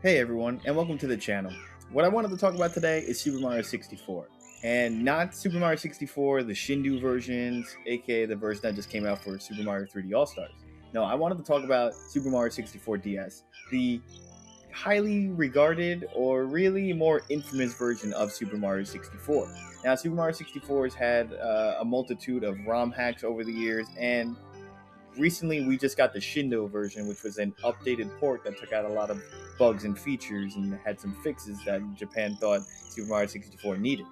Hey everyone, and welcome to the channel. What I wanted to talk about today is Super Mario 64. And not Super Mario 64, the Shindu versions, aka the version that just came out for Super Mario 3D All-Stars. No, I wanted to talk about Super Mario 64 DS, the highly regarded or really more infamous version of Super Mario 64. Now, Super Mario 64 has had a multitude of ROM hacks over the years, and recently we just got the Shindo version, which was an updated port that took out a lot of bugs and features and had some fixes that Japan thought Super Mario 64 needed.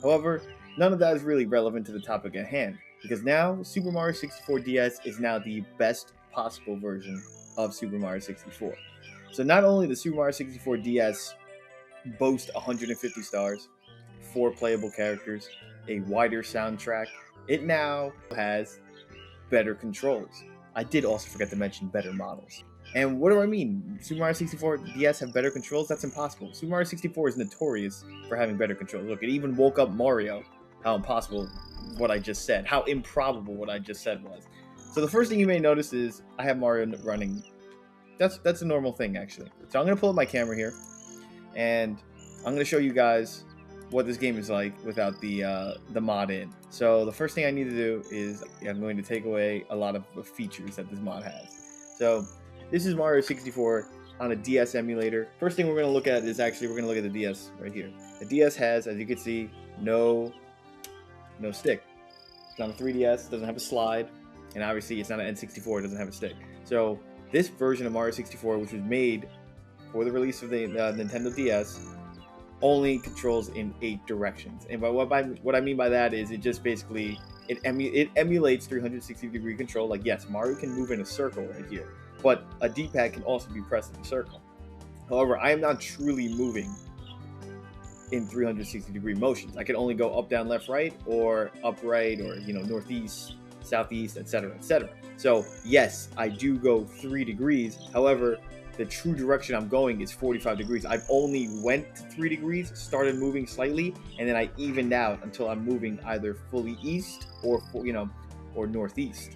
However, none of that is really relevant to the topic at hand, because now Super Mario 64 DS is now the best possible version of Super Mario 64. So not only does Super Mario 64 DS boast 150 stars, 4 playable characters, a wider soundtrack, it now has better controls. I did also forget to mention better models. And what do I mean? Super Mario 64 DS have better controls? That's impossible. Super Mario 64 is notorious for having better controls. Look, it even woke up Mario. How impossible what I just said. How improbable what I just said was. So the first thing you may notice is I have Mario running. That's a normal thing actually. So I'm gonna pull up my camera here, and I'm gonna show you guys what this game is like without the mod in. So the first thing I need to do is I'm going to take away a lot of the features that this mod has. So this is Mario 64 on a DS emulator. First thing we're going to look at is actually we're going to look at the DS right here. The DS has, as you can see, no stick. It's on a 3DS, doesn't have a slide, and obviously it's not an N64, it doesn't have a stick. So this version of Mario 64, which was made for the release of the Nintendo DS, only controls in 8 directions. And by what I mean by that is it just basically it emulates 360-degree control. Like, yes, Mario can move in a circle right here, but a D-pad can also be pressed in a circle. However, I am not truly moving in 360-degree motions. I can only go up, down, left, right, or upright, or northeast, southeast, etc., etc. So yes, I do go 3 degrees. However, the true direction I'm going is 45 degrees. I've only went to 3 degrees, started moving slightly, and then I evened out until I'm moving either fully east or northeast.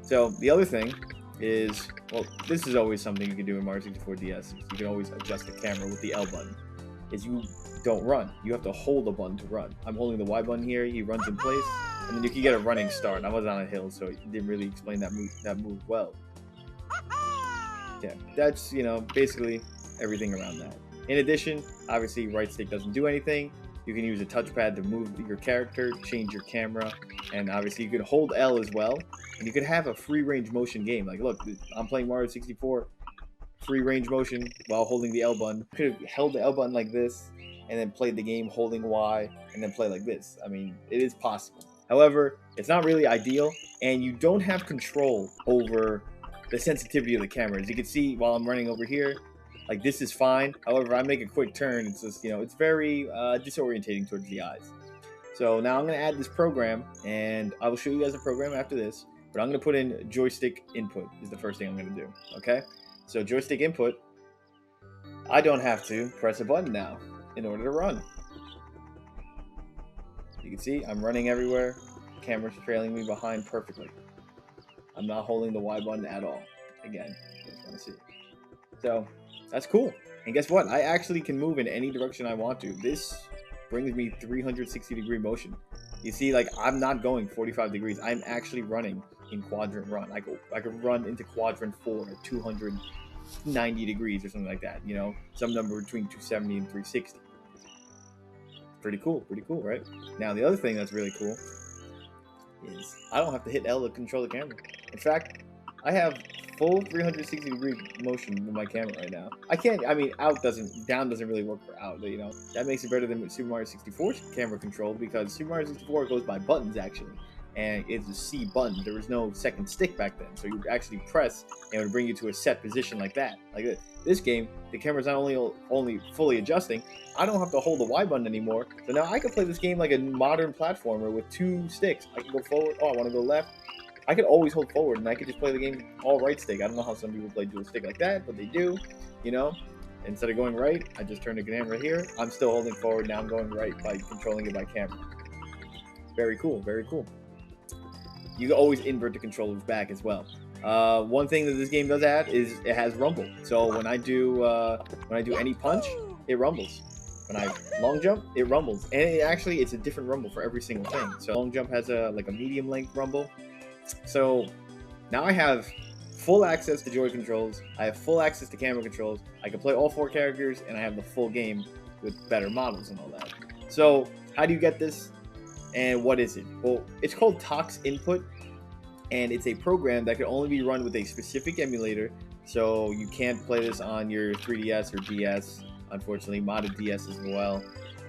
So the other thing is, well, this is always something you can do in Mario 64 DS. You can always adjust the camera with the L button. Is you don't run. You have to hold the button to run. I'm holding the Y button here. He runs in place, and then you can get a running start. I was on a hill, so it didn't really explain that move well. Yeah, that's basically everything around that. In addition, obviously right stick doesn't do anything. You can use a touchpad to move your character, change your camera, and obviously you could hold L as well, and you could have a free range motion game. Like, look, I'm playing Mario 64 free range motion while holding the L button. You could have held the L button like this and then played the game holding Y and then play like this. I mean, it is possible. However, it's not really ideal, and you don't have control over the sensitivity of the camera. As you can see while I'm running over here, like, this is fine. However, I make a quick turn, it's just it's very disorientating towards the eyes. So now I'm going to add this program, and I will show you guys the program after this, but I'm going to put in joystick input is the first thing I'm going to do. Okay, so joystick input, I don't have to press a button now in order to run. You can see I'm running everywhere. The camera's trailing me behind perfectly. I'm not holding the Y button at all. Again, you just want to see. So that's cool. And guess what? I actually can move in any direction I want to. This brings me 360-degree motion. You see, like, I'm not going 45 degrees. I'm actually running in quadrant run. I could run into quadrant 4 at 290 degrees or something like that. Some number between 270 and 360. Pretty cool, right? Now, the other thing that's really cool is I don't have to hit L to control the camera. In fact, I have full 360-degree motion with my camera right now. Down doesn't really work for out. That makes it better than Super Mario 64's camera control, because Super Mario 64 goes by buttons actually, and it's a C button. There was no second stick back then, so you would actually press and it would bring you to a set position like that. Like this game, the camera's not only fully adjusting. I don't have to hold the Y button anymore, so now I can play this game like a modern platformer with 2 sticks. I can go forward. Oh, I want to go left. I could always hold forward, and I could just play the game all right stick. I don't know how some people play dual stick like that, but they do. Instead of going right, I just turn the camera here. I'm still holding forward. Now I'm going right by controlling it by camera. Very cool, very cool. You can always invert the controllers back as well. One thing that this game does add is it has rumble. So when I do any punch, it rumbles. When I long jump, it rumbles, and it's a different rumble for every single thing. So long jump has a medium length rumble. So now I have full access to joy controls. I have full access to camera controls. I can play all 4 characters, and I have the full game with better models and all that. So how do you get this, and what is it? Well, it's called ToxInput, and it's a program that can only be run with a specific emulator. So you can't play this on your 3DS or DS. Unfortunately, modded DS as well.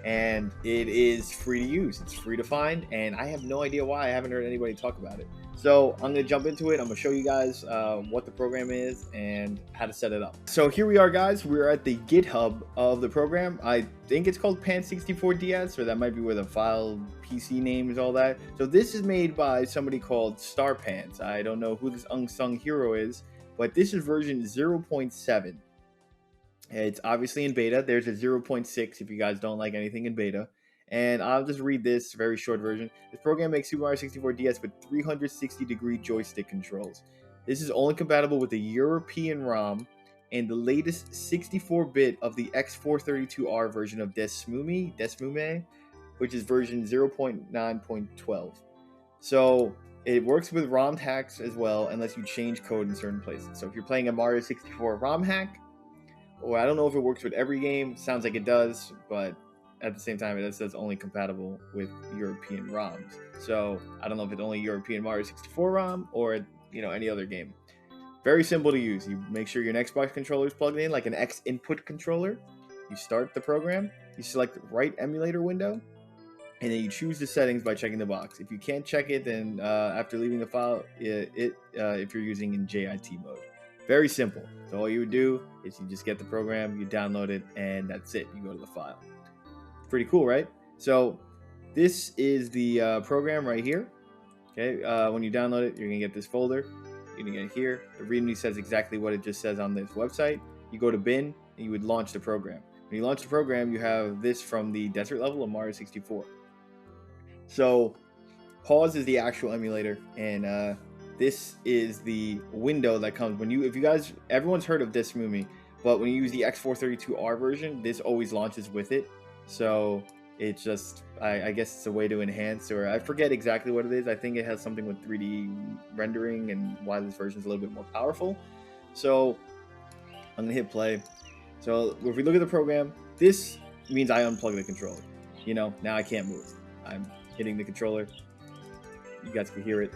And it is free to use. It's free to find, and I have no idea why. I haven't heard anybody talk about it. So I'm going to jump into it. I'm going to show you guys what the program is and how to set it up. So here we are, guys. We're at the GitHub of the program. I think it's called Pan64DS, or that might be where the file PC name is, all that. So this is made by somebody called Starpants. I don't know who this unsung hero is, but this is version 0.7. It's obviously in beta. There's a 0.6 if you guys don't like anything in beta. And I'll just read this very short version. This program makes Super Mario 64 DS with 360-degree joystick controls. This is only compatible with the European ROM and the latest 64-bit of the X432R version of Desmume, which is version 0.9.12. So it works with ROM hacks as well, unless you change code in certain places. So if you're playing a Mario 64 ROM hack, or I don't know if it works with every game. Sounds like it does, but at the same time, it says only compatible with European ROMs. So I don't know if it's only European Mario 64 ROM or any other game. Very simple to use. You make sure your Xbox controller is plugged in like an ToxInput controller. You start the program. You select the right emulator window, and then you choose the settings by checking the box. If you can't check it, then after leaving the file, if you're using in JIT mode. Very simple. So all you would do is you just get the program, you download it, and that's it. You go to the file. Pretty cool, right? So this is the program right here. Okay, when you download it, you're gonna get this folder. You're gonna get here. The README says exactly what it just says on this website. You go to bin, and you would launch the program. When you launch the program, you have this from the desert level of Mario 64. So pause is the actual emulator, and this is the window that comes when everyone's heard of Desmume, but when you use the X432R version, this always launches with it. So it's just, I guess it's a way to enhance, or I forget exactly what it is. I think it has something with 3D rendering and why this version is a little bit more powerful. So I'm gonna hit play. So if we look at the program, this means I unplug the controller. Now I can't move. I'm hitting the controller. You guys can hear it.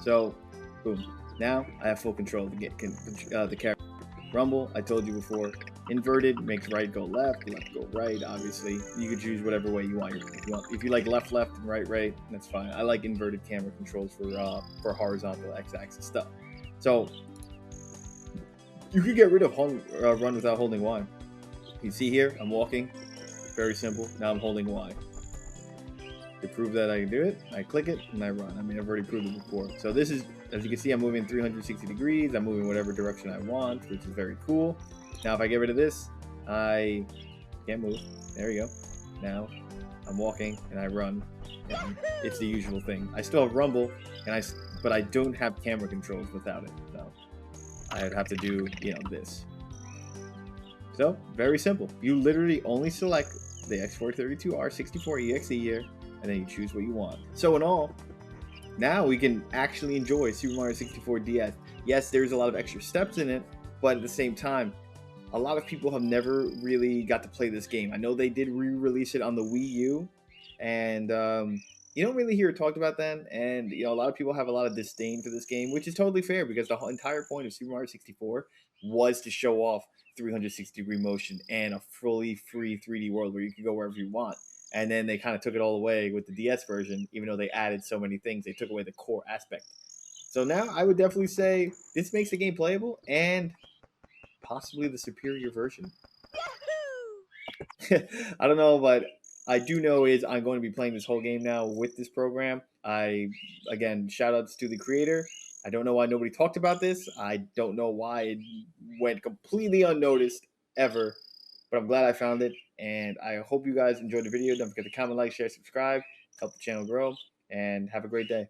So, boom. Now I have full control to get the character. Rumble, I told you before. Inverted makes right go left, left go right. Obviously, you can choose whatever way you want. If you like left, left, and right, that's fine. I like inverted camera controls for horizontal x-axis stuff. So you can get rid of run without holding Y. You can see here, I'm walking. Very simple. Now I'm holding Y. To prove that I can do it, I click it and I run. I mean, I've already proved it before. So this is, as you can see, I'm moving 360 degrees. I'm moving whatever direction I want, which is very cool. Now, if I get rid of this, I can't move. There you go. Now I'm walking and I run. And it's the usual thing. I still have rumble, but I don't have camera controls without it. So I'd have to do, this. So very simple. You literally only select the X432R 64 EXE here, and then you choose what you want. So in all, now we can actually enjoy Super Mario 64 DS. Yes, there's a lot of extra steps in it, but at the same time, a lot of people have never really got to play this game. I know they did re-release it on the Wii U, and you don't really hear it talked about then. And a lot of people have a lot of disdain for this game, which is totally fair because the entire point of Super Mario 64 was to show off 360-degree motion and a fully free 3D world where you can go wherever you want. And then they kind of took it all away with the DS version, even though they added so many things. They took away the core aspect. So now I would definitely say this makes the game playable and possibly the superior version. I don't know, but I do know is I'm going to be playing this whole game now with this program. Again, shout outs to the creator. I don't know why nobody talked about this. I don't know why it went completely unnoticed ever, but I'm glad I found it. And I hope you guys enjoyed the video. Don't forget to comment, like, share, subscribe, help the channel grow, and have a great day.